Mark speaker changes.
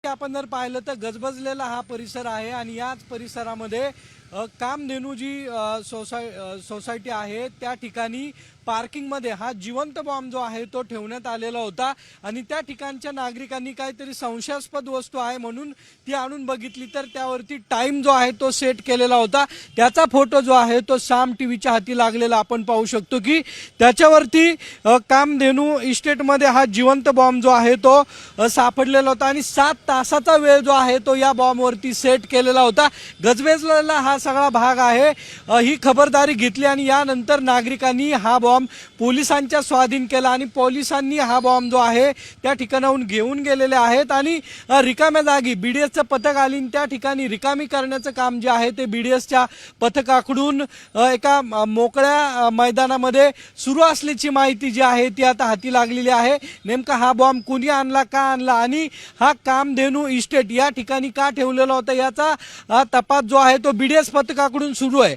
Speaker 1: आपण जर पाहिलं तर गजबजलेला हा परिसर आहे आणि याच परिसरामध्ये कामधेनू जी सोसायटी आहे त्या ठिकाणी पार्किंगमध्ये हा जिवंत बॉम्ब जो आहे तो ठेवण्यात आलेला होता आणि त्या ठिकाणच्या नागरिकांनी काहीतरी संशयास्पद वस्तू आहे म्हणून ती आणून बघितली तर त्यावरती टाइम जो आहे तो सेट केलेला होता। त्याचा फोटो जो आहे तो साम टीव्हीच्या हाती लागलेला आपण पाहू शकतो की त्याच्यावरती कामधेनू इस्टेटमध्ये हा जिवंत बॉम्ब जो आहे तो सापडलेला होता आणि 7 तासाचा वेळ जो आहे तो या बॉम्बवरती सेट केलेला होता। गजबजलेला हा सगळा भाग आहे। ही खबरदारी घेतली आणि यानंतर नागरिकांनी हा बॉम्ब पोलिसांच्या स्वाधीन केला आणि पोलिसांनी हा बॉम्ब जो आहे त्या ठिकाणाहून घेऊन गेलेले आहेत आणि रिकाम्या जागी बीडीएसचं पथक आली त्या ठिकाणी रिकामी करण्याचं काम जे आहे ते बीडीएसच्या पथकाकडून एका मोकळ्या मैदानामध्ये सुरू असल्याची माहिती जी आहे ती आता हाती लागलेली आहे। नेमका हा बॉम्ब कुणी आणला, का आणला आणि हा कामधेनू इस्टेट या ठिकाणी का ठेवलेला होता याचा तपास जो आहे तो बीडीएस पथकाकडून सुरू आहे।